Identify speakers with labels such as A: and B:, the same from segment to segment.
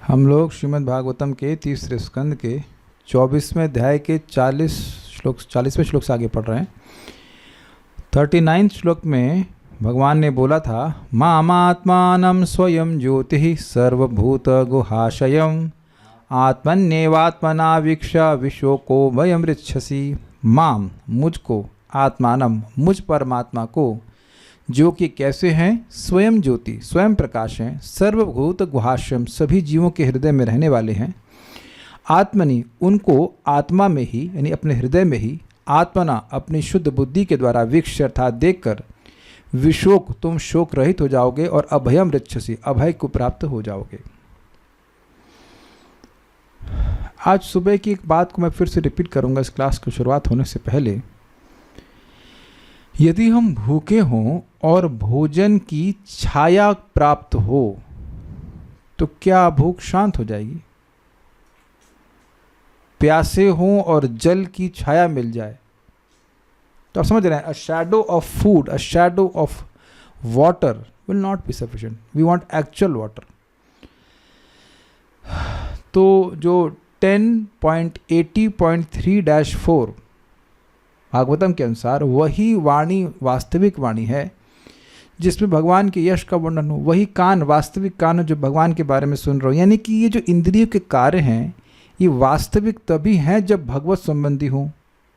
A: हम लोग श्रीमद् भागवतम के तीसरे स्कंद के 24वें अध्याय के 40वें श्लोक से आगे पढ़ रहे हैं। 39 श्लोक में भगवान ने बोला था, मामात्मानं स्वयं ज्योतिः सर्वभूत गुहाशयम् आत्मन्येवात्मना वीक्ष्य विशोको वयम ऋच्छसि। माम मुझको, आत्मानम मुझ परमात्मा को, जो कि कैसे हैं, स्वयं ज्योति स्वयं प्रकाश हैं, सर्वभूत गुहाश्यम सभी जीवों के हृदय में रहने वाले हैं, आत्मनि उनको आत्मा में ही यानी अपने हृदय में ही, आत्मना अपनी शुद्ध बुद्धि के द्वारा वीक्ष्य अर्थात देखकर, विशोक तुम शोक रहित हो जाओगे और अभयम ऋच्छसि अभय को प्राप्त हो जाओगे। आज सुबह की एक बात को मैं फिर से रिपीट करूंगा इस क्लास की शुरुआत होने से पहले। यदि हम भूखे हों और भोजन की छाया प्राप्त हो तो क्या भूख शांत हो जाएगी? प्यासे हों और जल की छाया मिल जाए तो आप समझ रहे हैं, a shadow of food, a shadow of water will not be sufficient, we want actual water. तो जो 10.80.3-4 भागवतम के अनुसार वही वाणी वास्तविक वाणी है जिसमें भगवान के यश का वर्णन हो, वही कान वास्तविक कान जो भगवान के बारे में सुन रहे हो। यानी कि ये जो इंद्रियों के कार्य हैं ये वास्तविक तभी हैं जब भगवत संबंधी हों।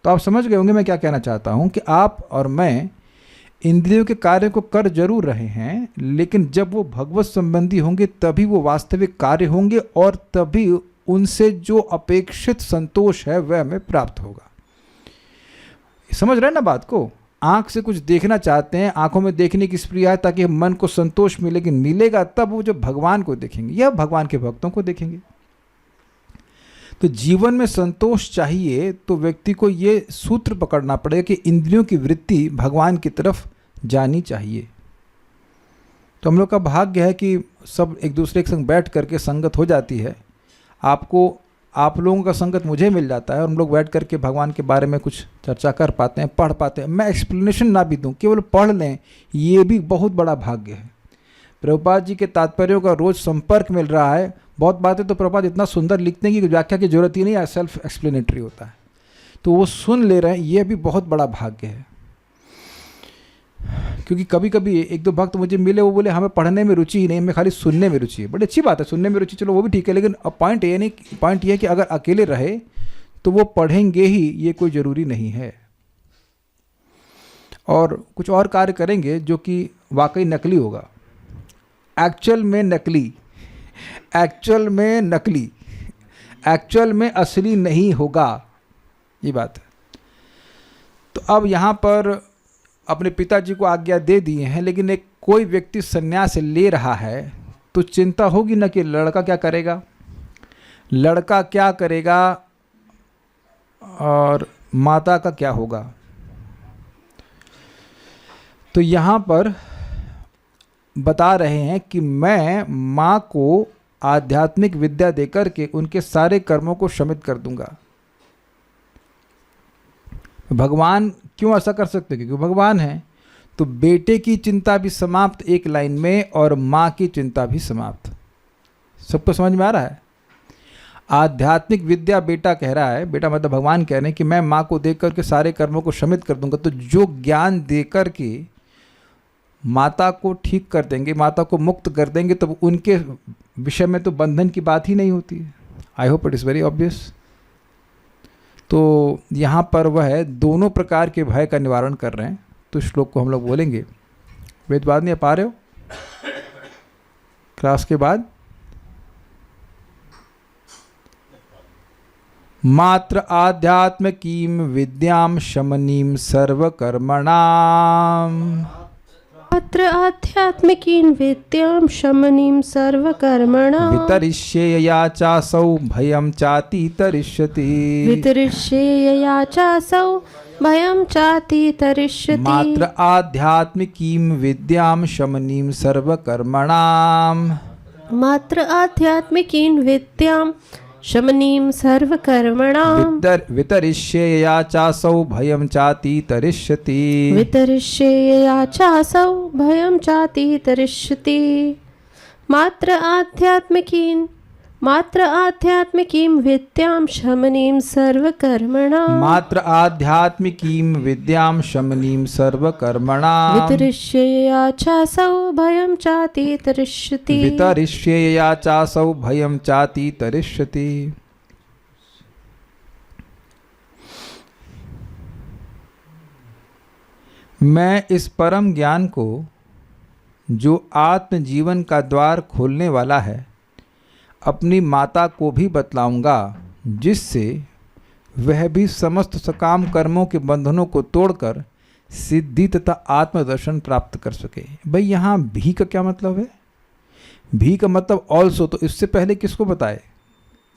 A: तो आप समझ गए होंगे मैं क्या कहना चाहता हूँ कि आप और मैं इंद्रियों के कार्य को कर जरूर रहे हैं, लेकिन जब वो भगवत संबंधी होंगे तभी वो वास्तविक कार्य होंगे और तभी उनसे जो अपेक्षित संतोष है वह हमें प्राप्त होगा। समझ रहे हैं ना बात को? आंख से कुछ देखना चाहते हैं, आंखों में देखने की स्प्रिया है ताकि मन को संतोष मिले, लेकिन मिलेगा तब वो जो भगवान को देखेंगे या भगवान के भक्तों को देखेंगे। तो जीवन में संतोष चाहिए तो व्यक्ति को ये सूत्र पकड़ना पड़ेगा कि इंद्रियों की वृत्ति भगवान की तरफ जानी चाहिए। तो हम लोग का भाग्य है कि सब एक दूसरे के संग बैठ करके संगत हो जाती है। आप लोगों का संगत मुझे मिल जाता है और हम लोग बैठ करके भगवान के बारे में कुछ चर्चा कर पाते हैं, पढ़ पाते हैं। मैं एक्सप्लेनेशन ना भी दूं, केवल पढ़ लें, ये भी बहुत बड़ा भाग्य है। प्रभुपाद जी के तात्पर्यों का रोज संपर्क मिल रहा है। बहुत बातें तो प्रभुपाद इतना सुंदर लिखते हैं कि व्याख्या की जरूरत ही नहीं है, सेल्फ एक्सप्लेनेटरी होता है। तो वो सुन ले रहे हैं, ये भी बहुत बड़ा भाग्य है। क्योंकि कभी कभी एक दो भक्त मुझे मिले, वो बोले हमें पढ़ने में रुचि ही नहीं, हमें खाली सुनने में रुचि है। बड़ी अच्छी बात है, सुनने में रुचि, चलो वो भी ठीक है, लेकिन अब पॉइंट ये है कि अगर अकेले रहे तो वो पढ़ेंगे ही, ये कोई ज़रूरी नहीं है। और कुछ और कार्य करेंगे जो कि वाकई नकली होगा, एक्चुअल में नकली, एक्चुअल में असली नहीं होगा, ये बात है। तो अब यहाँ पर अपने पिताजी को आज्ञा दे दिए हैं, लेकिन एक कोई व्यक्ति संन्यास ले रहा है तो चिंता होगी ना कि लड़का क्या करेगा और माता का क्या होगा। तो यहाँ पर बता रहे हैं कि मैं माँ को आध्यात्मिक विद्या देकर के उनके सारे कर्मों को शमित कर दूंगा। भगवान क्यों ऐसा कर सकते? क्योंकि भगवान है। तो बेटे की चिंता भी समाप्त एक लाइन में और माँ की चिंता भी समाप्त। सबको समझ में आ रहा है? आध्यात्मिक विद्या बेटा कह रहा है, बेटा मतलब भगवान कह रहे हैं कि मैं माँ को देख करके सारे कर्मों को शमित कर दूंगा। तो जो ज्ञान दे करके माता को ठीक कर देंगे, माता को मुक्त कर देंगे, तब उनके विषय में तो बंधन की बात ही नहीं होती। I hope it is very obvious. तो यहाँ पर वह दोनों प्रकार के भय का निवारण कर रहे हैं। तो श्लोक को हम लोग बोलेंगे। वेदवाद नहीं पा रहे हो क्लास के बाद? मात्र आध्यात्मिकीं विद्यां शमनीं सर्वकर्मणाम्,
B: मात्र आध्यात्मिकीं विद्यां शमनीं सर्वकर्मणाम्,
A: वितरिष्येया चासौ भयं चातितरिष्यति,
B: वितरिष्येया चासौ भयं चातितरिष्यति।
A: मात्र आध्यात्मिकीं विद्यां शमनीं सर्वकर्मणाम्,
B: मात्र आध्यात्मिकीं विद्यां शमनीं सर्वकर्मणाम्,
A: वितरिष्येया चासौ भयं चातितरिष्यति,
B: वितरिष्येया चासौ भयं चातितरिष्यति। मात्र आध्यात्मिकीं मात्र आध्यात्मिकीं विद्यां शमनीं सर्वकर्मणां
A: मात्र आध्यात्मिकीं विद्यां शमनीं सर्वकर्मणां
B: वितरिष्यया चासौ भयं चातितरिष्यति
A: वितरिष्येया चासौ भयं चातितरिष्यति। मैं इस परम ज्ञान को, जो आत्म जीवन का द्वार खोलने वाला है, अपनी माता को भी बतलाऊंगा, जिससे वह भी समस्त सकाम कर्मों के बंधनों को तोड़कर सिद्धि तथा आत्मदर्शन प्राप्त कर सके। भाई यहाँ भी का क्या मतलब है? भी का मतलब ऑल्सो, तो इससे पहले किसको बताए?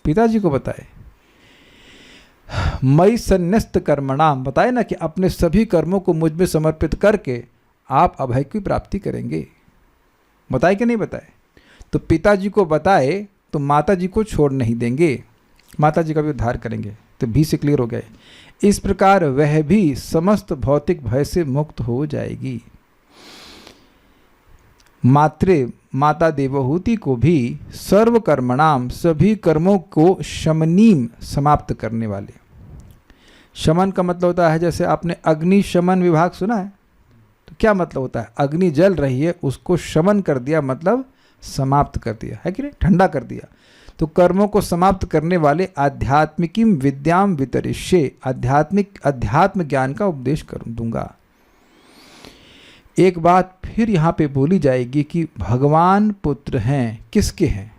A: पिताजी को बताए। मई संन्यस्त कर्मणाम बताए ना कि अपने सभी कर्मों को मुझ में समर्पित करके आप अभय की प्राप्ति करेंगे। बताए कि नहीं बताए? तो पिताजी को बताए तो माता जी को छोड़ नहीं देंगे, माता जी का भी उद्धार करेंगे। तो भी से क्लियर हो गए। इस प्रकार वह भी समस्त भौतिक भय से मुक्त हो जाएगी। माता देवहूति को भी सर्वकर्मणाम सभी कर्मों को शमनीम समाप्त करने वाले। शमन का मतलब होता है, जैसे आपने अग्नि शमन विभाग सुना है, तो क्या मतलब होता है? अग्नि जल रही है, उसको शमन कर दिया, मतलब समाप्त कर दिया, है कि नहीं? ठंडा कर दिया। तो कर्मों को समाप्त करने वाले आध्यात्मिकीम विद्याम वितरिष्ये, अध्यात्म ज्ञान का उपदेश कर दूंगा। एक बात फिर यहाँ पे बोली जाएगी कि भगवान पुत्र हैं, किसके हैं?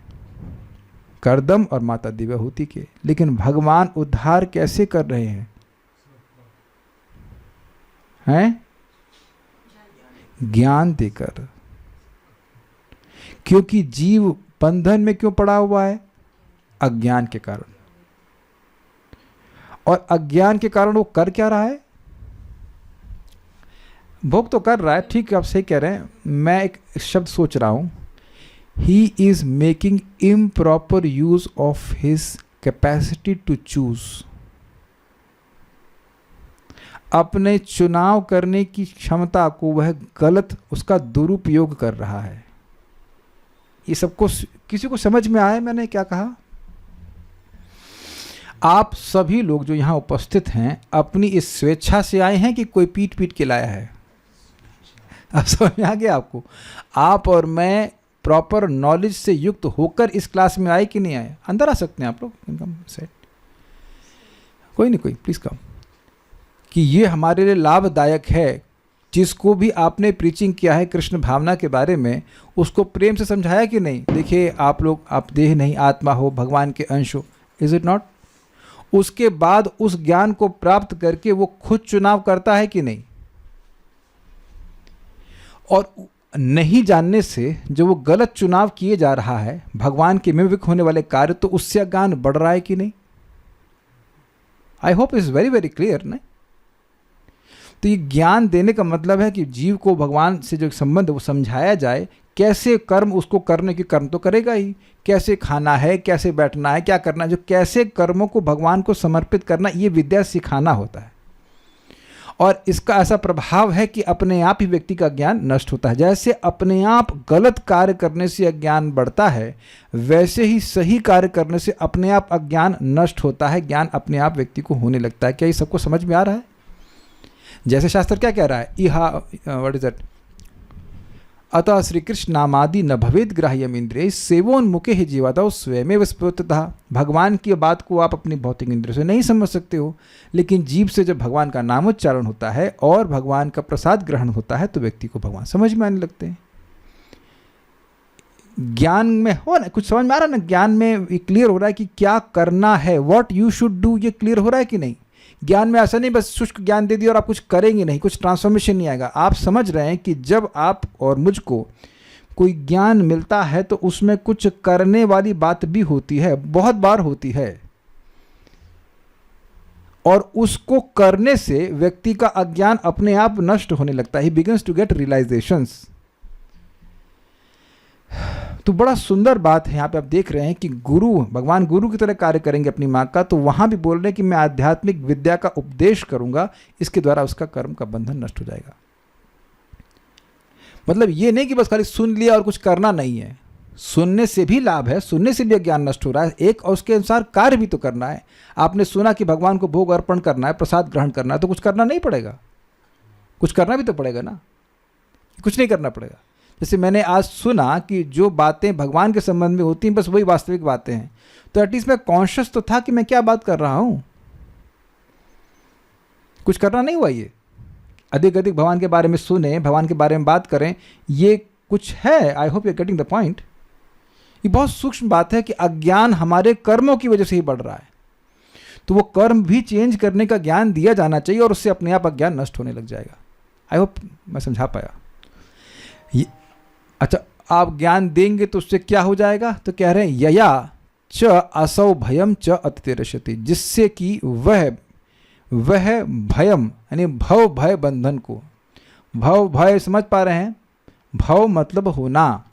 A: कर्दम और माता देवहूति के। लेकिन भगवान उद्धार कैसे कर रहे हैं? ज्ञान देकर। क्योंकि जीव बंधन में क्यों पड़ा हुआ है? अज्ञान के कारण। और अज्ञान के कारण वो कर क्या रहा है? भोग तो कर रहा है, ठीक है, आप सही कह रहे हैं। मैं एक शब्द सोच रहा हूं, he is making improper use of his capacity to choose. अपने चुनाव करने की क्षमता को वह गलत, उसका दुरुपयोग कर रहा है। ये सबको, किसी को समझ में आया मैंने क्या कहा? आप सभी लोग जो यहाँ उपस्थित हैं, अपनी इस स्वेच्छा से आए हैं कि कोई पीट पीट के लाया है? अब समझ में आ गया आपको? आप और मैं प्रॉपर नॉलेज से युक्त होकर इस क्लास में आए कि नहीं आए? अंदर आ सकते हैं आप लोग, इनकम सेट, कोई नहीं, कोई प्लीज कम। कि ये हमारे लिए लाभदायक है। जिसको भी आपने प्रीचिंग किया है कृष्ण भावना के बारे में, उसको प्रेम से समझाया कि नहीं? देखिए आप लोग, आप देह नहीं आत्मा हो, भगवान के अंश हो, इज इट नॉट? उसके बाद उस ज्ञान को प्राप्त करके वो खुद चुनाव करता है कि नहीं? और नहीं जानने से जो वो गलत चुनाव किए जा रहा है, भगवान के मिमिक होने वाले कार्य, तो उससे अज्ञान बढ़ रहा है कि नहीं? I hope is very very clear ना? तो ये ज्ञान देने का मतलब है कि जीव को भगवान से जो संबंध है वो समझाया जाए। कैसे कर्म उसको करने की, कर्म तो करेगा ही, कैसे खाना है, कैसे बैठना है, क्या करना है, जो कैसे कर्मों को भगवान को समर्पित करना, ये विद्या सिखाना होता है। और इसका ऐसा प्रभाव है कि अपने आप ही व्यक्ति का ज्ञान नष्ट होता है। जैसे अपने आप गलत कार्य करने से अज्ञान बढ़ता है, वैसे ही सही कार्य करने से अपने आप अज्ञान नष्ट होता है, ज्ञान अपने आप व्यक्ति को होने लगता है। क्या ये सबको समझ में आ रहा है? जैसे शास्त्र क्या कह रहा है, व्हाट इज दैट, अतः श्री कृष्ण नामादि न भवेद ग्राह्यम इंद्रिय सेवोन्मुखे ही जीवादौ स्वयमेव स्फुरतः। भगवान की बात को आप अपनी भौतिक इंद्रियों से नहीं समझ सकते हो, लेकिन जीव से जब भगवान का नामोच्चारण होता है और भगवान का प्रसाद ग्रहण होता है तो व्यक्ति को भगवान समझ में आने लगते हैं। ज्ञान में हो ना, कुछ समझ में आ रहा है ना? ज्ञान में क्लियर हो रहा है कि क्या करना है, व्हाट यू शुड डू, ये क्लियर हो रहा है कि नहीं? ज्ञान में ऐसा नहीं बस शुष्क ज्ञान दे दिया और आप कुछ करेंगे नहीं, कुछ ट्रांसफॉर्मेशन नहीं आएगा। आप समझ रहे हैं कि जब आप और मुझको कोई ज्ञान मिलता है तो उसमें कुछ करने वाली बात भी होती है, बहुत बार होती है, और उसको करने से व्यक्ति का अज्ञान अपने आप नष्ट होने लगता है। ही बिगिंस टू गेट रियलाइजेशंस। तो बड़ा सुंदर बात है यहाँ पे आप देख रहे हैं कि गुरु, भगवान गुरु की तरह कार्य करेंगे अपनी माँ का, तो वहां भी बोल रहे हैं कि मैं आध्यात्मिक विद्या का उपदेश करूंगा, इसके द्वारा उसका कर्म का बंधन नष्ट हो जाएगा। मतलब ये नहीं कि बस खाली सुन लिया और कुछ करना नहीं है। सुनने से भी लाभ है, सुनने से भी अज्ञान नष्ट हो रहा है एक, और उसके अनुसार कार्य भी तो करना है। आपने सुना कि भगवान को भोग अर्पण करना है, प्रसाद ग्रहण करना है, तो कुछ करना नहीं पड़ेगा, कुछ करना भी तो पड़ेगा ना, कुछ नहीं करना पड़ेगा। जैसे मैंने आज सुना कि जो बातें भगवान के संबंध में होती हैं बस वही वास्तविक बातें हैं, तो एटलीस्ट मैं कॉन्शियस तो था कि मैं क्या बात कर रहा हूँ, कुछ करना नहीं हुआ। ये अधिक अधिक भगवान के बारे में सुने, भगवान के बारे में बात करें, ये कुछ है। I hope you are getting the point. ये बहुत सूक्ष्म बात है कि अज्ञान हमारे कर्मों की वजह से ही बढ़ रहा है, तो वो कर्म भी चेंज करने का ज्ञान दिया जाना चाहिए और उससे अपने आप अज्ञान नष्ट होने लग जाएगा। आई होप मैं समझा पाया। अच्छा, आप ज्ञान देंगे तो उससे क्या हो जाएगा, तो कह रहे हैं यया च असौ भयम च अतिरश्यति, जिससे कि वह भयम यानी भव भय बंधन को, भव भय समझ पा रहे हैं, भव मतलब होना,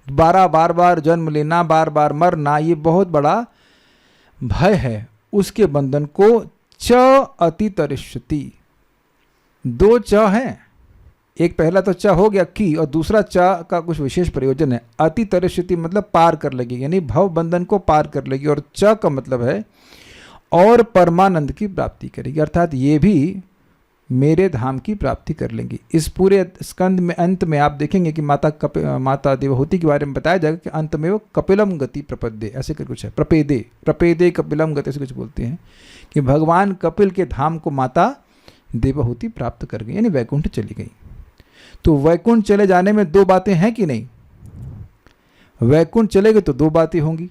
A: बार बार जन्म लेना, बार बार मरना, ये बहुत बड़ा भय है, उसके बंधन को च अतितरिष्यति। दो च हैं, एक पहला तो च हो गया की, और दूसरा च का कुछ विशेष प्रयोजन है। अतितरिष्यति मतलब पार कर लेगी, यानी भव बंधन को पार कर लेगी, और च का मतलब है और परमानंद की प्राप्ति करेगी, अर्थात ये भी मेरे धाम की प्राप्ति कर लेंगी। इस पूरे स्कंद में अंत में आप देखेंगे कि माता देवहूति के बारे में बताया जाएगा कि अंत में वो कपिलम गति प्रपद्ये, ऐसे कर कुछ है, प्रपेदे कपिलम गति ऐसे कुछ बोलते हैं कि भगवान कपिल के धाम को माता देवहूति प्राप्त कर गई, यानी वैकुंठ चली गई। तो वैकुंठ चले जाने में दो बातें हैं कि नहीं, वैकुंठ चलेगे तो दो बातें होंगी,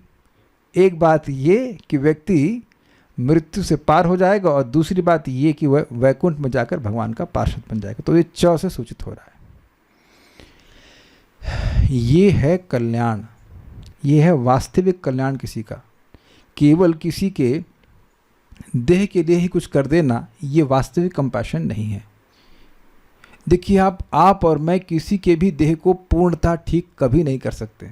A: एक बात ये कि व्यक्ति मृत्यु से पार हो जाएगा, और दूसरी बात ये कि वह वैकुंठ में जाकर भगवान का पार्षद बन जाएगा। तो ये च से सूचित हो रहा है। ये है कल्याण, ये है वास्तविक कल्याण किसी का। केवल किसी के देह के लिए ही कुछ कर देना, ये वास्तविक कंपैशन नहीं है। देखिए, आप और मैं किसी के भी देह को पूर्णतः ठीक कभी नहीं कर सकते।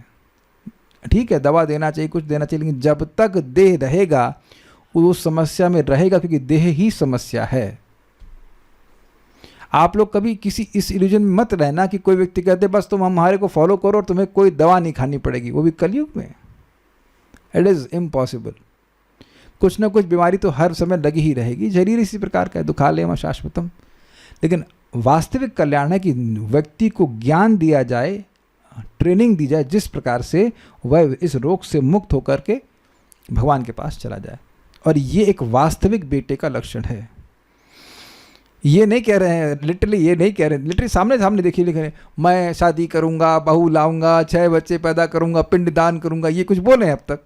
A: ठीक है, दवा देना चाहिए, कुछ देना चाहिए, लेकिन जब तक देह रहेगा वो समस्या में रहेगा, क्योंकि देह ही समस्या है। आप लोग कभी किसी इस इल्यूजन में मत रहना कि कोई व्यक्ति कहते बस तुम हमारे को फॉलो करो और तुम्हें कोई दवा नहीं खानी पड़ेगी, वो भी कलयुग में। It is impossible. कुछ ना कुछ बीमारी तो हर समय लगी ही रहेगी, शरीर इसी प्रकार का है, दुखालयम शाश्वतम। लेकिन वास्तविक कल्याण है कि व्यक्ति को ज्ञान दिया जाए, ट्रेनिंग दी जाए, जिस प्रकार से वह इस रोग से मुक्त होकर के भगवान के पास चला जाए। और ये एक वास्तविक बेटे का लक्षण है। ये नहीं कह रहे हैं लिटरली, ये नहीं कह रहे हैं लिटरली, सामने देखिए लिख रहे हैं मैं शादी करूंगा, बहू लाऊंगा, 6 बच्चे पैदा करूंगा, पिंड दान करूंगा, ये कुछ बोले हैं अब तक।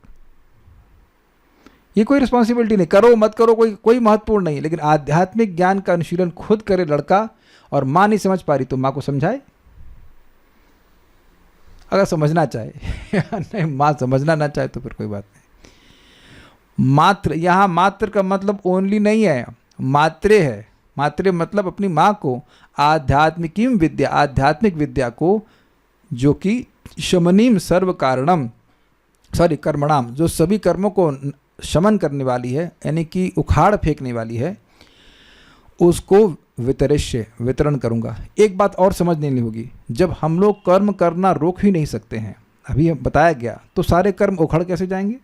A: ये कोई रिस्पॉन्सिबिलिटी नहीं, करो मत करो कोई महत्वपूर्ण नहीं। लेकिन आध्यात्मिक ज्ञान का अनुशीलन खुद करे लड़का, और माँ नहीं समझ पा रही तो माँ को समझाए, अगर समझना चाहे नहीं, माँ समझना ना चाहे तो फिर कोई बात नहीं। मात्र, यहाँ मात्र का मतलब ओनली नहीं है, मात्रे है। मात्रे मतलब अपनी माँ को आध्यात्मिकीम विद्या, आध्यात्मिक विद्या को, जो कि शमनीम सर्व कारणम कर्मणाम, जो सभी कर्मों को शमन करने वाली है, यानी कि उखाड़ फेंकने वाली है, उसको वितरिष्य, वितरण करूँगा। एक बात और समझने होगी, जब हम लोग कर्म करना रोक ही नहीं सकते हैं, अभी बताया गया, तो सारे कर्म उखड़ कैसे जाएंगे?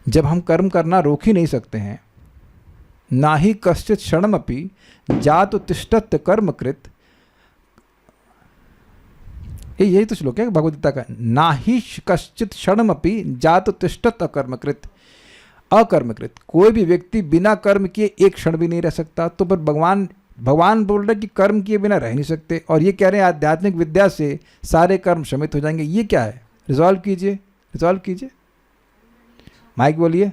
A: जब हम कर्म करना रोक ही नहीं सकते हैं, ना ही कश्चित क्षणमपि जातु तिष्ठत् कर्मकृत, यही तो श्लोक है भगवद गीता का, ना ही कश्चित क्षणमपि जातु तिष्ठत् अकर्मकृत, अकर्मकृत। कोई भी व्यक्ति बिना कर्म किए एक क्षण भी नहीं रह सकता। तो पर भगवान बोल रहे कि कर्म किए बिना रह नहीं सकते, और ये कह रहे हैं आध्यात्मिक विद्या से सारे कर्म शमित हो जाएंगे। ये क्या है? रिजॉल्व कीजिए, माइक बोलिए।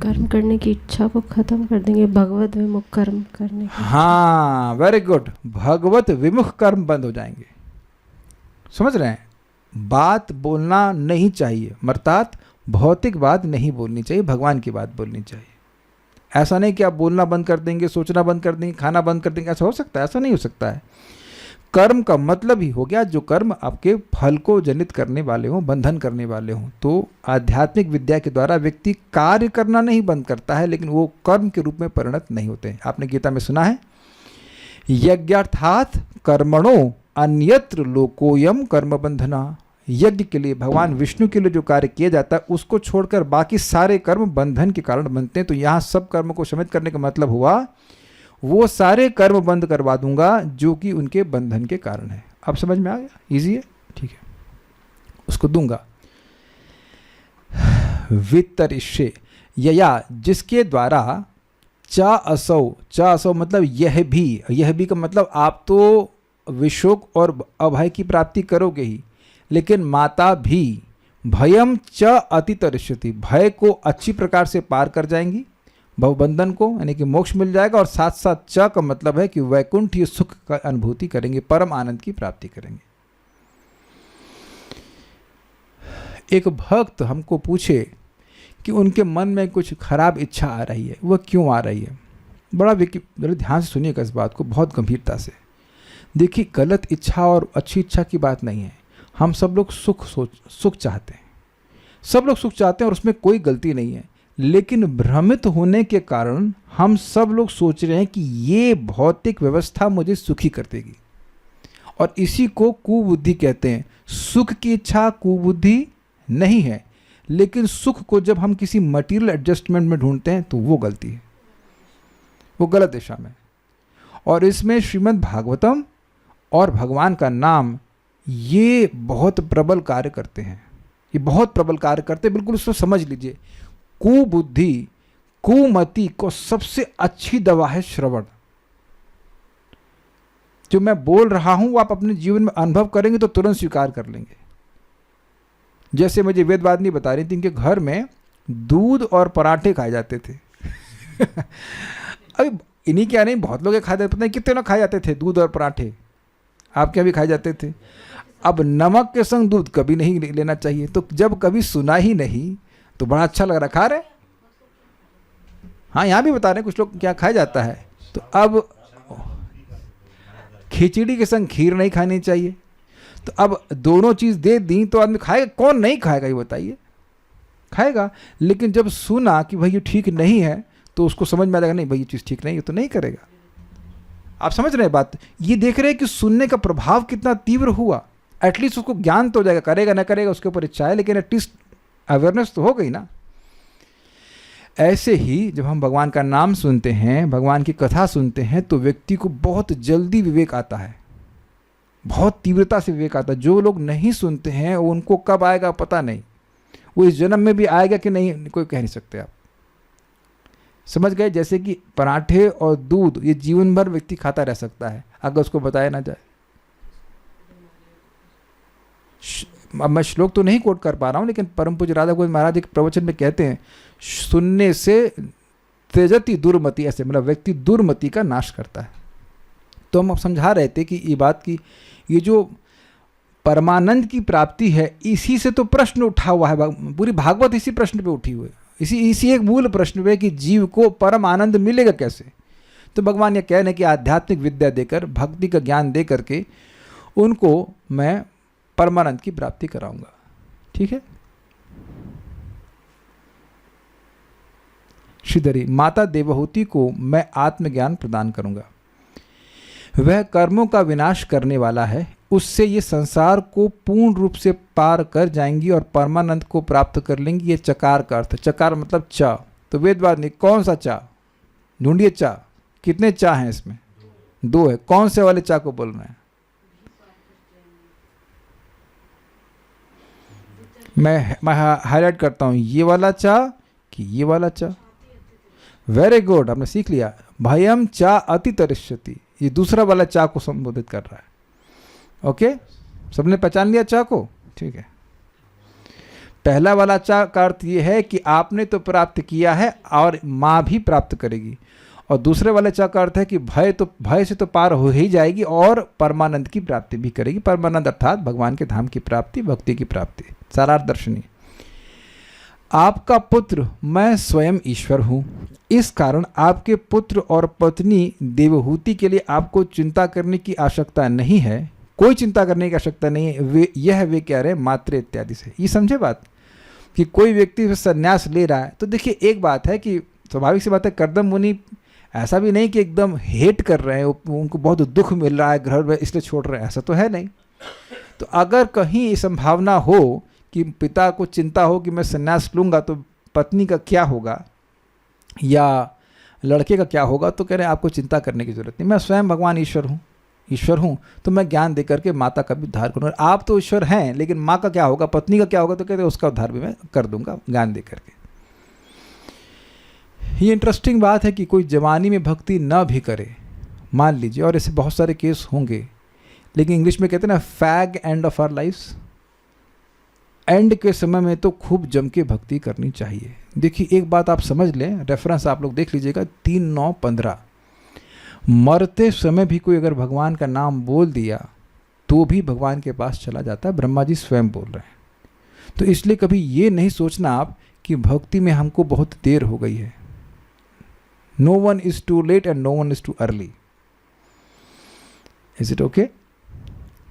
B: कर्म करने की इच्छा को खत्म कर देंगे, भगवत विमुख कर्म करने की।
A: हाँ, वेरी गुड, भगवत विमुख कर्म बंद हो जाएंगे। समझ रहे हैं? बात बोलना नहीं चाहिए, अर्थात भौतिक बात नहीं बोलनी चाहिए, भगवान की बात बोलनी चाहिए। ऐसा नहीं कि आप बोलना बंद कर देंगे, सोचना बंद कर देंगे, खाना बंद कर देंगे, ऐसा हो सकता है? ऐसा नहीं हो सकता है। कर्म का मतलब ही हो गया जो कर्म आपके फल को जनित करने वाले हों, बंधन करने वाले हों। तो आध्यात्मिक विद्या के द्वारा व्यक्ति कार्य करना नहीं बंद करता है, लेकिन वो कर्म के रूप में परिणत नहीं होते हैं। आपने गीता में सुना है, यज्ञार्थात् कर्मणो अन्यत्र लोकोयम कर्म बंधना। यज्ञ के लिए, भगवान विष्णु के लिए जो कार्य किया जाता है उसको छोड़कर बाकी सारे कर्म बंधन के कारण बनते हैं। तो यहाँ सब कर्म को शमित करने का मतलब हुआ वो सारे कर्म बंद करवा दूंगा जो कि उनके बंधन के कारण है। अब समझ में आ गया? इजी है, ठीक है, उसको दूंगा। वित्तरिष्ये यया, जिसके द्वारा चा असौ मतलब यह भी का मतलब आप तो विशोक और अभय की प्राप्ति करोगे ही, लेकिन माता भी भयम च अतितरिष्यति, भय को अच्छी प्रकार से पार कर जाएंगी, भवबंधन को यानी कि मोक्ष मिल जाएगा, और साथ साथ च का मतलब है कि वैकुंठीय सुख का अनुभूति करेंगे, परम आनंद की प्राप्ति करेंगे। एक भक्त हमको पूछे कि उनके मन में कुछ खराब इच्छा आ रही है, वह क्यों आ रही है? बड़ा ध्यान से सुनिएगा इस बात को, बहुत गंभीरता से। देखिए, गलत इच्छा और अच्छी इच्छा की बात नहीं है। हम सब लोग सुख चाहते हैं, सब लोग सुख चाहते हैं और उसमें कोई गलती नहीं है, लेकिन भ्रमित होने के कारण हम सब लोग सोच रहे हैं कि ये भौतिक व्यवस्था मुझे सुखी कर देगी, और इसी को कुबुद्धि कहते हैं। सुख की इच्छा कुबुद्धि नहीं है, लेकिन सुख को जब हम किसी मटेरियल एडजस्टमेंट में ढूंढते हैं तो वो गलती है, वो गलत दिशा में। और इसमें श्रीमद् भागवतम और भगवान का नाम ये बहुत प्रबल कार्य करते हैं, ये बहुत प्रबल कार्य करते हैं। बिल्कुल उसको समझ लीजिए। कुबुद्धि, कुमति को सबसे अच्छी दवा है श्रवण। जो मैं बोल रहा हूं वो आप अपने जीवन में अनुभव करेंगे तो तुरंत स्वीकार कर लेंगे। जैसे मुझे वेदवादिनी बता रही थी, इनके घर में दूध और पराठे खाए जाते थे। अभी इन्हीं क्या नहीं, बहुत लोग खाए जाते, पता नहीं कितने लोग खाए जाते थे दूध और पराठे, आपके यहाँ भी खाए जाते थे। अब नमक के संग दूध कभी नहीं लेना चाहिए, तो जब कभी सुना ही नहीं तो बड़ा अच्छा लग रहा, खा रहे। हाँ, यहाँ भी बता रहे कुछ लोग क्या खाया जाता है। तो अब खिचड़ी के संग खीर नहीं खानी चाहिए, तो अब दोनों चीज़ दे दी तो आदमी खाएगा, कौन नहीं खाएगा ये बताइए? खाएगा। लेकिन जब सुना कि भाई ये ठीक नहीं है तो उसको समझ में आ जाएगा, नहीं भाई ये चीज़ ठीक नहीं है, तो नहीं करेगा। आप समझ रहे हैं बात? ये देख रहे हैं कि सुनने का प्रभाव कितना तीव्र हुआ। एटलीस्ट उसको ज्ञान तो हो जाएगा, करेगा ना करेगा उसके ऊपर इच्छा है, लेकिन एटलीस्ट अवेयरनेस तो हो गई ना। ऐसे ही जब हम भगवान का नाम सुनते हैं, भगवान की कथा सुनते हैं, तो व्यक्ति को बहुत जल्दी विवेक आता है, बहुत तीव्रता से विवेक आता है। जो लोग नहीं सुनते हैं उनको कब आएगा पता नहीं, वो इस जन्म में भी आएगा कि नहीं कोई कह नहीं सकते। आप समझ गए? जैसे कि पराठे और दूध ये जीवन भर व्यक्ति खाता रह सकता है अगर उसको बताया ना जाए। अब मैं श्लोक तो नहीं कोट कर पा रहा हूँ, लेकिन परम पूज्य राधा गोविंद महाराज एक प्रवचन में कहते हैं, सुनने से तेजति दुर्मति, ऐसे मतलब व्यक्ति दुर्मति का नाश करता है। तो हम अब समझा रहे थे कि ये बात की ये जो परमानंद की प्राप्ति है, इसी से तो प्रश्न उठा हुआ है। पूरी भागवत इसी प्रश्न पे उठी हुई है, इसी एक मूल प्रश्न पे कि जीव को परम आनंद मिलेगा कैसे। तो भगवान ये कह रहे हैं कि आध्यात्मिक विद्या देकर, भक्ति का ज्ञान दे करके उनको मैं परमानंद की प्राप्ति कराऊंगा। ठीक है। श्रीधरी, माता देवहूति को मैं आत्मज्ञान प्रदान करूंगा। वह कर्मों का विनाश करने वाला है, उससे ये संसार को पूर्ण रूप से पार कर जाएंगी और परमानंद को प्राप्त कर लेंगी। ये चकार का अर्थ, चकार मतलब चा। तो वेदवाद ने कौन सा चा ढूंढिए? चा कितने चा हैं इसमें? 2 है। कौन से वाले चा को बोल रहे हैं? मैं हाईलाइट करता हूं, ये वाला चा कि ये वाला चा? वेरी गुड, आपने सीख लिया। भयम चा अतितरिष्यति, ये दूसरा वाला चा को संबोधित कर रहा है। ओके, सबने पहचान लिया चा को? ठीक है। पहला वाला चा का अर्थ ये है कि आपने तो प्राप्त किया है और माँ भी प्राप्त करेगी, और दूसरे वाले चा का अर्थ है कि भय से तो पार हो ही जाएगी और परमानंद की प्राप्ति भी करेगी। परमानंद अर्थात भगवान के धाम की प्राप्ति, भक्ति की प्राप्ति। सारार्थ दर्शनी, आपका पुत्र मैं स्वयं ईश्वर हूँ, इस कारण आपके पुत्र और पत्नी देवहूति के लिए आपको चिंता करने की आवश्यकता नहीं है। कोई चिंता करने की आवश्यकता नहीं है। वे कह रहे हैं मात्र इत्यादि से। ये समझे बात कि कोई व्यक्ति संन्यास ले रहा है, तो देखिए एक बात है कि स्वाभाविक सी बात है, कर्दम मुनि ऐसा भी नहीं कि एकदम हेट कर रहे हैं, उनको बहुत दुख मिल रहा है घर में इसलिए छोड़ रहे हैं, ऐसा तो है नहीं। तो अगर कहीं ये संभावना हो कि पिता को चिंता हो कि मैं संन्यास लूँगा तो पत्नी का क्या होगा या लड़के का क्या होगा, तो कह रहे हैं आपको चिंता करने की ज़रूरत नहीं, मैं स्वयं भगवान ईश्वर हूँ तो मैं ज्ञान दे करके माता का भी उद्धार करूँगा। आप तो ईश्वर हैं लेकिन माँ का क्या होगा, पत्नी का क्या होगा, तो कहते हैं उसका उद्धार भी मैं कर दूंगा ज्ञान दे करके। ये इंटरेस्टिंग बात है कि कोई जवानी में भक्ति न भी करे, मान लीजिए, और ऐसे बहुत सारे केस होंगे, लेकिन इंग्लिश में कहते हैं ना fag end of our lifes, end के समय में तो खूब जम के भक्ति करनी चाहिए। देखिए एक बात आप समझ लें, रेफरेंस आप लोग देख लीजिएगा 3:9-15, मरते समय भी कोई अगर भगवान का नाम बोल दिया तो भी भगवान के पास चला जाता है, ब्रह्मा जी स्वयं बोल रहे हैं। तो इसलिए कभी ये नहीं सोचना आप कि भक्ति में हमको बहुत देर हो गई है। No one is too late and no one is too early. Is it okay?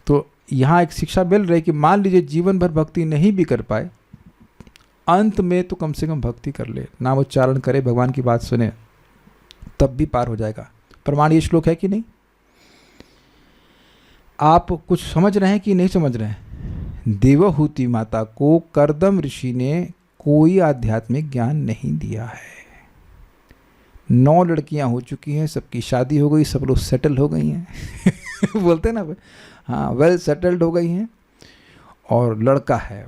A: तो यहाँ एक शिक्षा मिल रही है कि मान लीजिए जीवन भर भक्ति नहीं भी कर पाए, अंत में तो कम से कम भक्ति कर ले, नाम उच्चारण करे, भगवान की बात सुने, तब भी पार हो जाएगा। प्रमाण ये श्लोक है कि नहीं? आप कुछ समझ रहे हैं कि नहीं समझ रहे हैं? देवहूति माता को कर्दम ऋषि ने कोई आध्यात्मिक ज्ञान नहीं दिया है। 9 लड़कियां हो चुकी हैं, सबकी शादी हो गई, सब लोग सेटल हो गई हैं बोलते हैं ना, हाँ, वेल सेटल्ड हो गई हैं, और लड़का है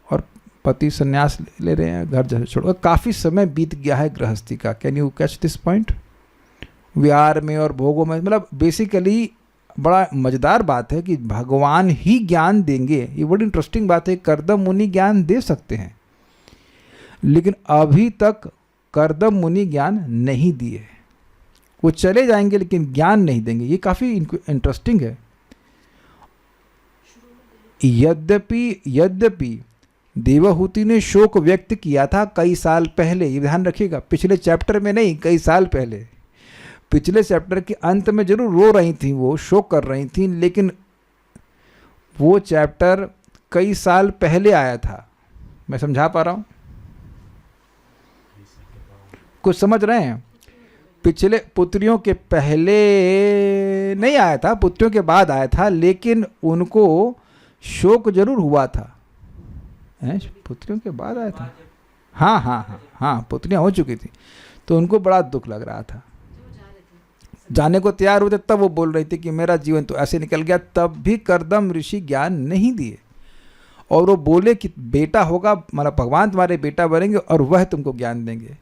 A: और पति संन्यास ले रहे हैं, घर छोड़कर। काफ़ी समय बीत गया है गृहस्थी का। Can you catch this point? विहार में और भोगों में, मतलब बेसिकली बड़ा मज़ेदार बात है कि भगवान ही ज्ञान देंगे। ये बड़ी इंटरेस्टिंग बात है। कर्दम मुनि ज्ञान दे सकते हैं, लेकिन अभी तक कर्दम मुनि ज्ञान नहीं दिए। वो चले जाएंगे लेकिन ज्ञान नहीं देंगे। ये काफ़ी इंटरेस्टिंग है। यद्यपि देवहूति ने शोक व्यक्त किया था कई साल पहले, ये ध्यान रखिएगा, पिछले चैप्टर में नहीं, कई साल पहले। पिछले चैप्टर के अंत में जरूर रो रही थी, वो शोक कर रही थी, लेकिन वो चैप्टर कई साल पहले आया था। मैं समझा पा रहा हूँ? कुछ समझ रहे हैं? पिछले पुत्रियों के पहले नहीं आया था, पुत्रियों के बाद आया था, लेकिन उनको शोक जरूर हुआ था। पुत्रियों के बाद आया था, हाँ, पुत्रियां हो चुकी थी, तो उनको बड़ा दुख लग रहा था। जाने को तैयार होते तब वो बोल रही थी कि मेरा जीवन तो ऐसे निकल गया। तब भी कर्दम ऋषि ज्ञान नहीं दिए, और वो बोले कि बेटा होगा, मतलब भगवान तुम्हारे बेटा बनेंगे और वह तुमको ज्ञान देंगे।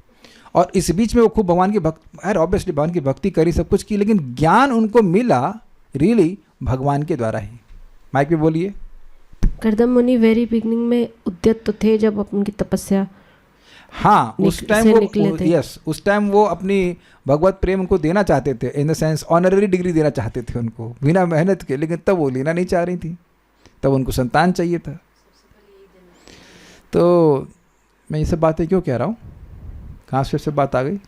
A: और इस बीच में वो खूब भगवान की ऑब्वियसली भगवान की भक्ति करी, सब कुछ की, लेकिन ज्ञान उनको मिला रियली भगवान के द्वारा ही। माइक पे बोलिए।
B: कर्दम मुनि वेरी बिगनिंग में उद्यत तो थे जब उनकी तपस्या,
A: हाँ, उस टाइम वो यस, उस टाइम वो अपनी भगवत प्रेम उनको देना चाहते थे, in the sense honorary degree देना चाहते थे उनको बिना मेहनत के, लेकिन तब वो लेना नहीं चाह रही थी, तब उनको संतान चाहिए था। तो मैं ये सब बातें क्यों कह रहा हूँ? कहाँ से बात आ गई?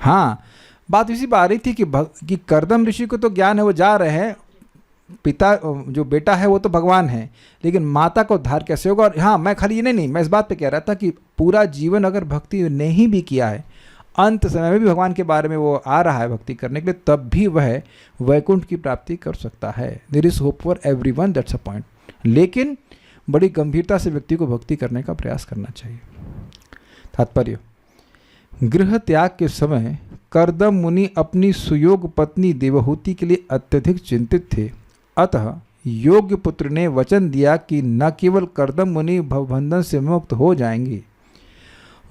A: हाँ, बात इसी पर आ रही थी कि कर्दम ऋषि को तो ज्ञान है, वो जा रहे हैं, पिता जो बेटा है वो तो भगवान है, लेकिन माता का उद्धार कैसे होगा? और हाँ, मैं खाली ये नहीं, मैं इस बात पे कह रहा था कि पूरा जीवन अगर भक्ति नहीं भी किया है, अंत समय में भी भगवान के बारे में वो आ रहा है भक्ति करने के लिए, तब भी वह वैकुंठ की प्राप्ति कर सकता है। There is hope for everyone, that's a point. लेकिन बड़ी गंभीरता से व्यक्ति को भक्ति करने का प्रयास करना चाहिए। तात्पर्य, गृह त्याग के समय कर्दम मुनि अपनी सुयोग पत्नी देवहूति के लिए अत्यधिक चिंतित थे। अतः योग्य पुत्र ने वचन दिया कि न केवल कर्दम मुनि भवबंधन से मुक्त हो जाएंगे,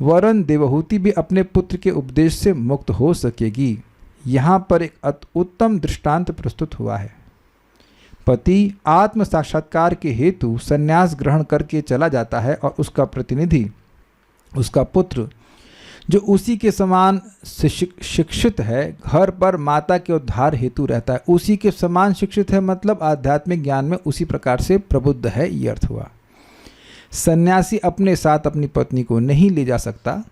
A: वरन देवहूति भी अपने पुत्र के उपदेश से मुक्त हो सकेगी। यहाँ पर एक उत्तम दृष्टांत प्रस्तुत हुआ है। पति आत्म साक्षात्कार के हेतु संन्यास ग्रहण करके चला जाता है और उसका प्रतिनिधि, उसका पुत्र, जो उसी के समान शिक्षित है, घर पर माता के उद्धार हेतु रहता है। उसी के समान शिक्षित है मतलब आध्यात्मिक ज्ञान में उसी प्रकार से प्रबुद्ध है, ये अर्थ हुआ। सन्यासी अपने साथ अपनी पत्नी को नहीं ले जा सकता।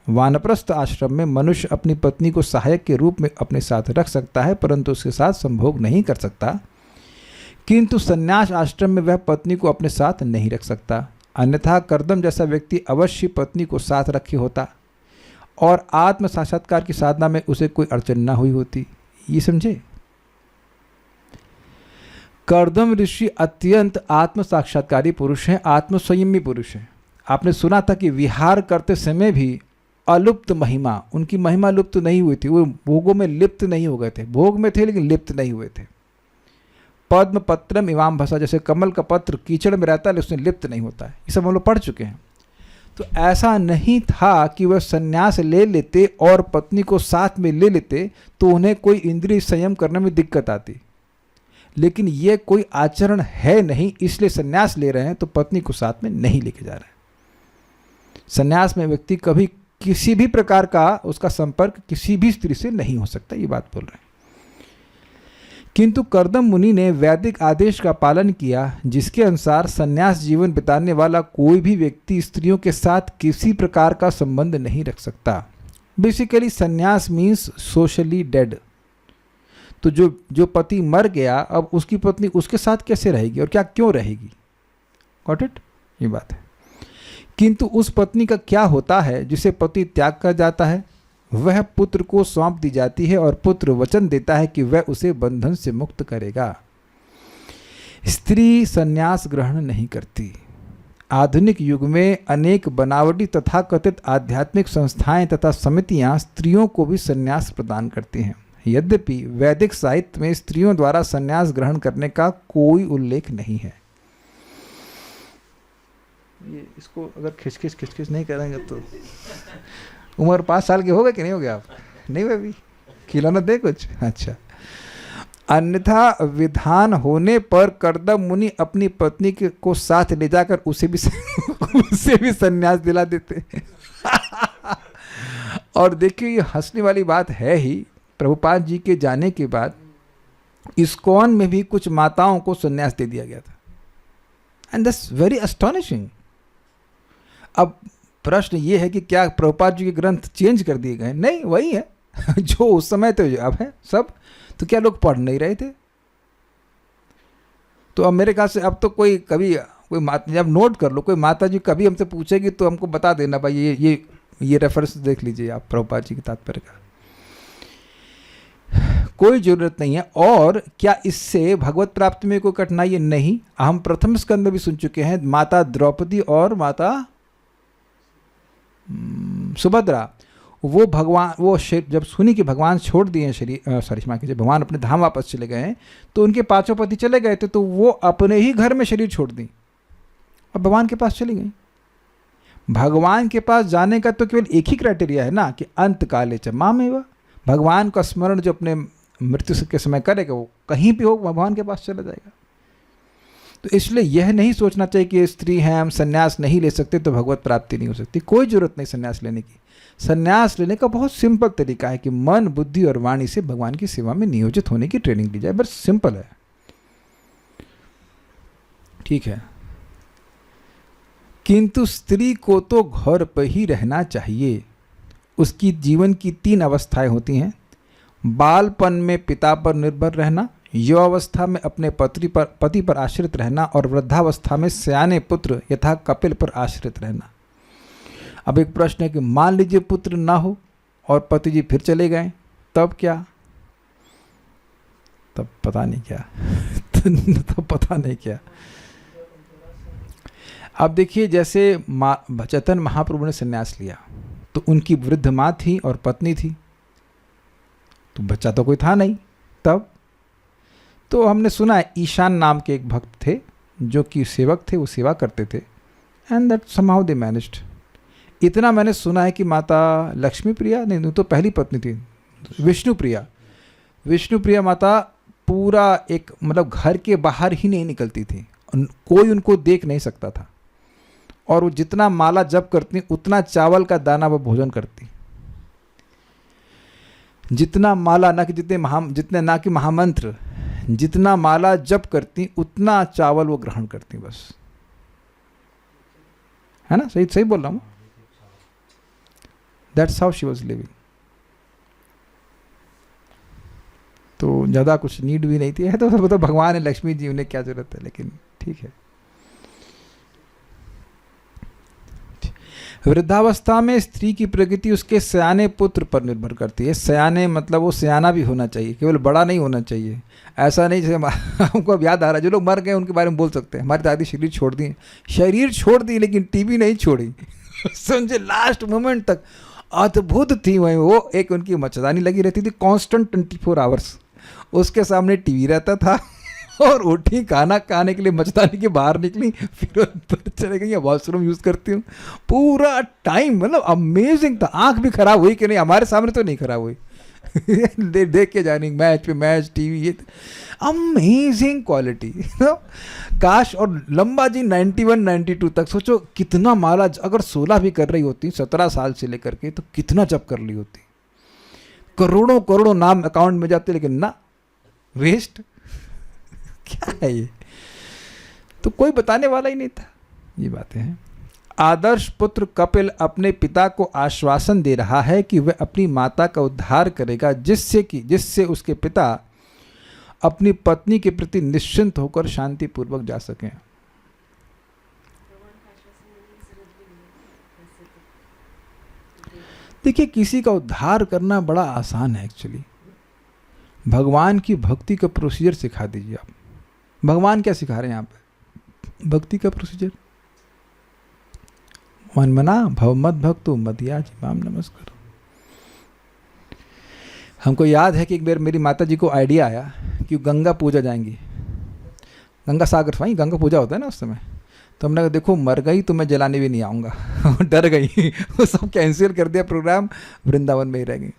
A: वानप्रस्थ आश्रम में मनुष्य अपनी पत्नी को सहायक के रूप में अपने साथ रख सकता है, परंतु उसके साथ संभोग नहीं कर सकता। किंतु सन्यास आश्रम में वह पत्नी को अपने साथ नहीं रख सकता। अन्यथा कर्दम जैसा व्यक्ति अवश्य पत्नी को साथ रखे होता और आत्म साक्षात्कार की साधना में उसे कोई अड़चन ना हुई होती। ये समझे? कर्दम ऋषि अत्यंत आत्म साक्षात्कारी पुरुष हैं, आत्म संयमी पुरुष हैं। आपने सुना था कि विहार करते समय भी अलुप्त महिमा, उनकी महिमा लुप्त नहीं हुई थी, वो भोगों में लिप्त नहीं हो गए थे। भोग में थे लेकिन लिप्त नहीं हुए थे। पद्म पत्रम इवाम भसा, जैसे कमल का पत्र कीचड़ में रहता है लेकिन उसमें लिप्त नहीं होता है, ये सब हम लोग पढ़ चुके हैं। तो ऐसा नहीं था कि वह संन्यास ले लेते और पत्नी को साथ में ले लेते तो उन्हें कोई इंद्रिय संयम करने में दिक्कत आती, लेकिन ये कोई आचरण है नहीं, इसलिए संन्यास ले रहे हैं तो पत्नी को साथ में नहीं लेके जा रहे हैं। संन्यास में व्यक्ति कभी किसी भी प्रकार का उसका संपर्क किसी भी स्त्री से नहीं हो सकता, ये बात बोल रहे हैं। किंतु कर्दम मुनि ने वैदिक आदेश का पालन किया, जिसके अनुसार संन्यास जीवन बिताने वाला कोई भी व्यक्ति स्त्रियों के साथ किसी प्रकार का संबंध नहीं रख सकता। बेसिकली संन्यास मीन्स सोशली डेड। तो जो पति मर गया, अब उसकी पत्नी उसके साथ कैसे रहेगी और क्या क्यों रहेगी? Got it? ये बात है। किंतु उस पत्नी का क्या होता है जिसे पति त्याग कर जाता है? वह पुत्र को सौंप दी जाती है और पुत्र वचन देता है कि वह उसे बंधन से मुक्त करेगा। स्त्री संन्यास ग्रहण नहीं करती। आधुनिक युग में अनेक बनावटी तथा कथित आध्यात्मिक संस्थाएं तथा समितियां स्त्रियों को भी संन्यास प्रदान करती हैं। यद्यपि वैदिक साहित्य में स्त्रियों द्वारा संन्यास ग्रहण करने का कोई उल्लेख नहीं है। ये इसको अगर खिचखिच नहीं करेंगे तो उम्र 5 साल के हो गए कि नहीं हो गए आप? नहीं हुए अभी? खिलौना दे कुछ? अच्छा। अन्यथा विधान होने पर कर्दम मुनि अपनी पत्नी को साथ ले जाकर उसे भी संन्यास दिला देते। और देखिए ये हंसने वाली बात है ही, प्रभुपाद जी के जाने के बाद इस्कॉन में भी कुछ माताओं को संन्यास दे दिया गया था। And that's very astonishing. अब प्रश्न ये है कि क्या प्रभुपाद जी के ग्रंथ चेंज कर दिए गए? नहीं, वही है जो उस समय तो अब है सब। तो क्या लोग पढ़ नहीं रहे थे? तो अब मेरे ख्याल से अब तो कोई माता, जब नोट कर लो, कोई माता जी कभी हमसे पूछेगी तो हमको बता देना भाई ये रेफरेंस देख लीजिए आप प्रभुपाद जी के तात्पर्य का। कोई जरूरत नहीं है। और क्या इससे भगवत प्राप्ति में कोई कठिनाई है? नहीं। हम प्रथम स्कंद में भी सुन चुके हैं, माता द्रौपदी और माता सुभद्रा, वो भगवान, वो जब सुनी कि भगवान छोड़ दिए हैं शरीर, क्षमा कीजिए, भगवान अपने धाम वापस चले गए हैं, तो उनके 5 पति चले गए थे, तो वो अपने ही घर में शरीर छोड़ दी और भगवान के पास चली गई। भगवान के पास जाने का तो केवल एक ही क्राइटेरिया है ना, कि अंत काले च मामेव। भगवान का स्मरण जो अपने मृत्यु के समय करेगा, वो कहीं भी हो भगवान के पास चला जाएगा। तो इसलिए यह नहीं सोचना चाहिए कि स्त्री हैं, हम संन्यास नहीं ले सकते तो भगवत प्राप्ति नहीं हो सकती। कोई जरूरत नहीं संन्यास लेने की। संन्यास लेने का बहुत सिंपल तरीका है कि मन, बुद्धि और वाणी से भगवान की सेवा में नियोजित होने की ट्रेनिंग ली जाए। बस सिंपल है, ठीक है। किंतु स्त्री को तो घर पर ही रहना चाहिए। उसकी जीवन की 3 अवस्थाएं होती हैं। बालपन में पिता पर निर्भर रहना, युवावस्था में अपने पति पर आश्रित रहना और वृद्धावस्था में सयाने पुत्र यथा कपिल पर आश्रित रहना। अब एक प्रश्न है कि मान लीजिए पुत्र ना हो और पति जी फिर चले गए, तब क्या? तब पता नहीं क्या तब पता नहीं क्या। अब देखिए, जैसे चैतन्य महाप्रभु ने संन्यास लिया तो उनकी वृद्ध माँ थी और पत्नी थी, तो बच्चा तो कोई था नहीं तब। तो हमने सुना है ईशान नाम के एक भक्त थे जो कि सेवक थे, वो सेवा करते थे, and that somehow they managed. इतना मैंने सुना है कि माता लक्ष्मी प्रिया, नहीं तो पहली पत्नी थी विष्णु प्रिया माता पूरा एक मतलब घर के बाहर ही नहीं निकलती थी, कोई उनको देख नहीं सकता था। और वो जितना माला जप करती उतना चावल का दाना वो भोजन करती, जितना माला ना कि जितने ना कि महामंत्र, जितना माला जप करती उतना चावल वो ग्रहण करती, बस। है ना? सही बोल रहा हूँ। That's how she was living. तो ज़्यादा कुछ नीड भी नहीं थी, है तो भगवान है, लक्ष्मी जी, उन्हें क्या जरूरत है, लेकिन ठीक है। वृद्धावस्था में स्त्री की प्रगति उसके सयाने पुत्र पर निर्भर करती है। सयाने मतलब वो सयाना भी होना चाहिए, केवल बड़ा नहीं होना चाहिए। ऐसा नहीं जैसे हमको अब याद आ रहा है, जो लोग मर गए उनके बारे में बोल सकते हैं, हमारी दादी शरीर छोड़ दी लेकिन टीवी नहीं छोड़ी समझे, लास्ट मोमेंट तक अद्भुत थी वही। वो एक उनकी मच्छरदानी लगी रहती थी कांस्टेंट 24 आवर्स, उसके सामने टीवी रहता था और उठी खाना खाने के लिए मच्छरदानी के बाहर निकली, फिर अंदर चले गई, वॉशरूम यूज़ करती हूँ पूरा टाइम। मतलब अमेजिंग था। आंख भी खराब हुई कि नहीं, हमारे सामने तो नहीं खराब हुई देख के जानी मैच पे मैच, टीवी, ये अमेजिंग क्वालिटी काश। और लंबा जी 91-92 तक, सोचो कितना माला, अगर 16 भी कर रही होती 17 साल से लेकर के, तो कितना जब कर ली होती, करोड़ों करोड़ों नाम अकाउंट में जाते, लेकिन ना, वेस्ट क्या है ये, तो कोई बताने वाला ही नहीं था। ये बातें हैं। आदर्श पुत्र कपिल अपने पिता को आश्वासन दे रहा है कि वह अपनी माता का उद्धार करेगा, जिससे उसके पिता अपनी पत्नी के प्रति निश्चिंत होकर शांतिपूर्वक जा सकें। देखिए, किसी का उद्धार करना बड़ा आसान है एक्चुअली। भगवान की भक्ति का प्रोसीजर सिखा दीजिए आप। भगवान क्या सिखा रहे हैं यहाँ पे? भक्ति का प्रोसीजर। मन मना भव मत भक्तो मदियाज इमाम नमस्कार। हमको याद है कि एक बार मेरी माता जी को आइडिया आया कि गंगा पूजा जाएंगी, गंगा सागर, वहीं गंगा पूजा होता है ना उस समय। तो हमने कहा देखो मर गई तो मैं जलाने भी नहीं आऊँगा डर गई वो सब कैंसिल कर दिया प्रोग्राम, वृंदावन में ही रह गई।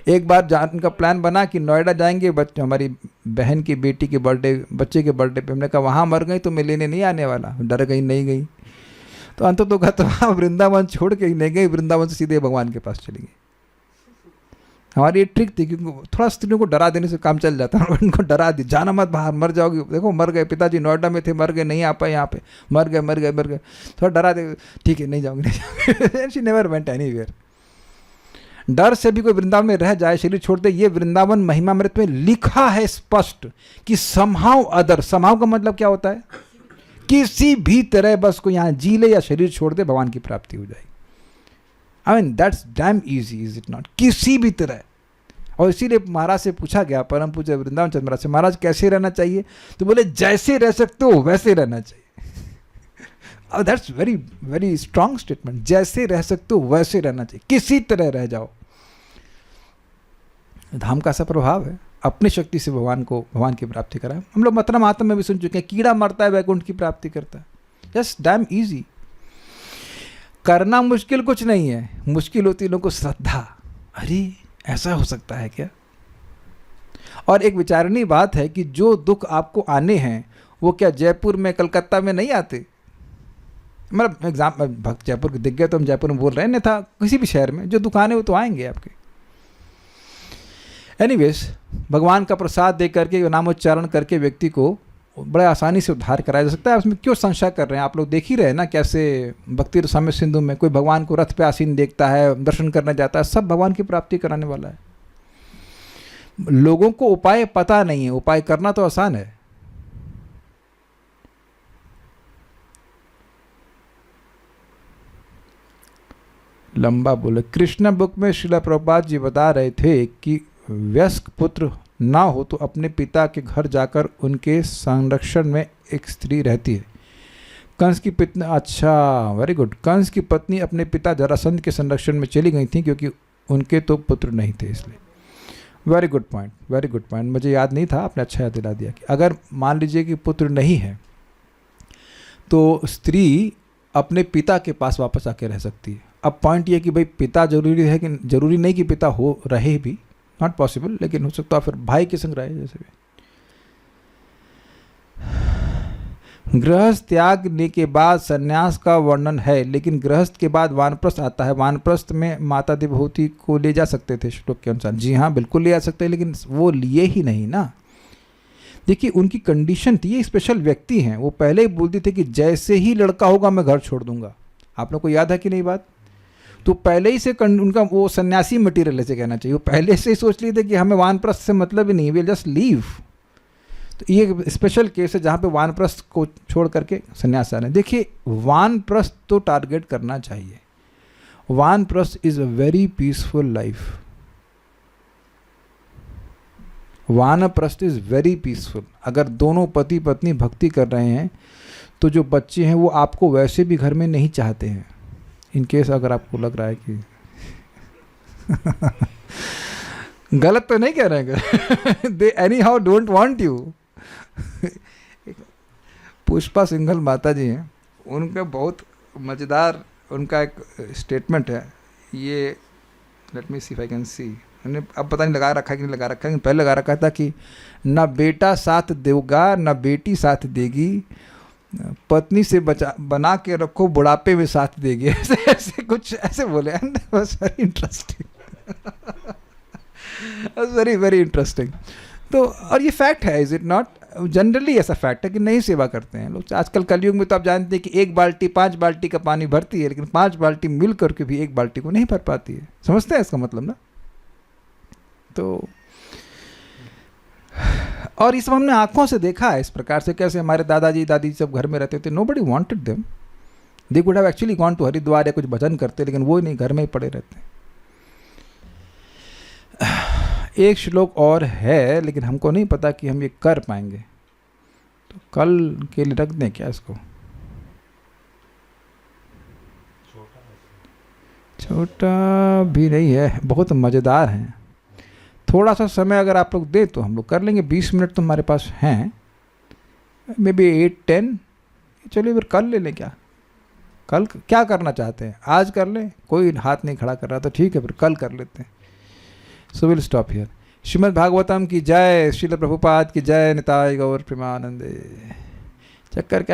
A: एक बार जाने का प्लान बना कि नोएडा जाएंगे, हमारी बहन की बेटी के बच्चे के बर्थडे पे। हमने कहा वहाँ मर गई तो मैं लेने नहीं आने वाला, डर गई, नहीं गई। तो अंत तो कहा वृंदावन छोड़ के ही नहीं गई, वृंदावन से सीधे भगवान के पास चली गई। हमारी ये ट्रिक थी, क्योंकि थोड़ा स्त्रियों को डरा देने से काम चल जाता है। उनको डरा दी, जाना मत बाहर, मर जाओगी। देखो मर गए, पिताजी नोएडा में थे, मर गए, नहीं आ पाए यहाँ पे, मर गए। थोड़ा डरा दे, ठीक है नहीं जाऊँगी। She never went anywhere. डर से भी कोई वृंदावन में रह जाए, शरीर छोड़ दे, ये वृंदावन महिमामृत में लिखा है स्पष्ट कि समहाउ अदर। समहाउ का मतलब क्या होता है? किसी भी तरह बस को यहाँ जी ले या शरीर छोड़ दे, भगवान की प्राप्ति हो जाएगी। I mean that's dam easy, is it not? किसी भी तरह। और इसीलिए महाराज से पूछा गया, परम पूज्य वृंदावन चंद्र महाराज से, महाराज कैसे रहना चाहिए? तो बोले जैसे रह सकते हो वैसे रहना चाहिए। That's very very strong statement. जैसे रह सकते हो वैसे रहना चाहिए, किसी तरह रह जाओ। धाम का ऐसा प्रभाव है, अपनी शक्ति से भगवान की प्राप्ति करा। हम लोग मतलब आत्मा में भी सुन चुके हैं, कीड़ा मरता है वैकुंठ की प्राप्ति करता है। Just dam easy. करना मुश्किल कुछ नहीं है, मुश्किल होती है लोगों को श्रद्धा। अरे ऐसा हो सकता है क्या? और एक विचारणीय बात है कि जो दुख आपको आने हैं वो क्या जयपुर में कलकत्ता में नहीं आते? मतलब एग्जाम भक्त जयपुर के दिख गए तो हम जयपुर में बोल रहे हैं, नहीं था किसी भी शहर में जो दुख आने वो तो आएंगे आपके। एनीवेज, भगवान का प्रसाद दे करके, नामोच्चारण करके व्यक्ति को बड़े आसानी से उद्धार कराया जा सकता है। उसमें क्यों संशय कर रहे हैं? आप लोग देख ही रहे हैं ना कैसे भक्ति रसामृत सिंधु में कोई भगवान को रथ पे आसीन देखता है, दर्शन करने जाता है, सब भगवान की प्राप्ति कराने वाला है। लोगों को उपाय पता नहीं है, उपाय करना तो आसान है। लंबा बोले। कृष्णा बुक में श्रील प्रभुपाद जी बता रहे थे कि वयस्क पुत्र ना हो तो अपने पिता के घर जाकर उनके संरक्षण में एक स्त्री रहती है। कंस की पत्नी, अच्छा वेरी गुड, कंस की पत्नी अपने पिता जरासंध के संरक्षण में चली गई थी क्योंकि उनके तो पुत्र नहीं थे, इसलिए। Very good point, very good point. मुझे याद नहीं था, आपने अच्छा याद दिला दिया कि अगर मान लीजिए कि पुत्र नहीं है तो स्त्री अपने पिता के पास वापस आके रह सकती है। अब पॉइंट ये कि भाई पिता जरूरी है कि जरूरी नहीं कि पिता हो रहे भी, नॉट पॉसिबल, लेकिन हो सकता है फिर भाई के संग रहे जैसे भी। गृहस्थ त्यागने के बाद संन्यास का वर्णन है, लेकिन गृहस्थ के बाद वानप्रस्थ आता है। वानप्रस्थ में माता देवहूति को ले जा सकते थे श्लोक के अनुसार। जी हाँ, बिल्कुल ले जा सकते हैं, लेकिन वो लिए ही नहीं ना। देखिए उनकी कंडीशन थी, ये स्पेशल व्यक्ति हैं, वो पहले ही बोलती थे कि जैसे ही लड़का होगा मैं घर छोड़ दूंगा। आप लोग को याद है कि नहीं बात? तो पहले ही से उनका वो सन्यासी मटीरियल ऐसे कहना चाहिए, वो पहले से ही सोच लिए थे कि हमें वानप्रस्थ से मतलब ही नहीं, विल जस्ट लीव। तो ये स्पेशल केस है जहाँ पे वानप्रस्थ को छोड़ करके सन्यास आ रहे हैं। देखिए वानप्रस्थ तो टारगेट करना चाहिए, वानप्रस्थ is a very peaceful life. वानप्रस्थ इज वेरी पीसफुल. अगर दोनों पति पत्नी भक्ति कर रहे हैं तो जो बच्चे हैं वो आपको वैसे भी घर में नहीं चाहते हैं. इन केस अगर आपको लग रहा है कि गलत तो नहीं कह रहे हैं, they anyhow don't want you. Pushpa Singhal माता जी हैं, उनका बहुत मज़ेदार उनका एक स्टेटमेंट है. ये let me see if I can see. मैंने अब पता नहीं लगा रखा है कि नहीं लगा रखा है, लेकिन पहले लगा रखा था कि ना बेटा साथ देगा ना बेटी साथ देगी, पत्नी से बना के रखो बुढ़ापे में साथ देगी. ऐसे ऐसे कुछ ऐसे बोले. And was very interesting. Very very interesting. तो और ये फैक्ट है, इज इट नॉट? जनरली ऐसा फैक्ट है कि नहीं सेवा करते हैं लोग. आजकल कलयुग में तो आप जानते हैं कि एक बाल्टी 5 बाल्टी का पानी भरती है, लेकिन 5 बाल्टी मिल करके भी एक बाल्टी को नहीं भर पाती है. समझते हैं इसका मतलब ना? तो और इस सब हमने आंखों से देखा है इस प्रकार से, कैसे हमारे दादाजी दादी सब घर में रहते थे. Nobody wanted them. They could have actually gone to Haridwar या कुछ भजन करते, लेकिन वो नहीं, घर में ही पड़े रहते. एक श्लोक और है, लेकिन हमको नहीं पता कि हम ये कर पाएंगे, तो कल के लिए रख दें क्या इसको? छोटा भी नहीं है, बहुत मज़ेदार है. थोड़ा सा समय अगर आप लोग दें तो हम लोग कर लेंगे. 20 मिनट तो हमारे पास हैं, मे बी 8-10. चलिए फिर कल ले लें. क्या कल क्या करना चाहते हैं? आज कर लें, कोई हाथ नहीं खड़ा कर रहा, तो ठीक है फिर कल कर लेते हैं. So will stop here. Shrimad Bhagavatam की जय. श्रील प्रभुपाद की जय. निताय गौर प्रेमानंदे. चक्कर क्या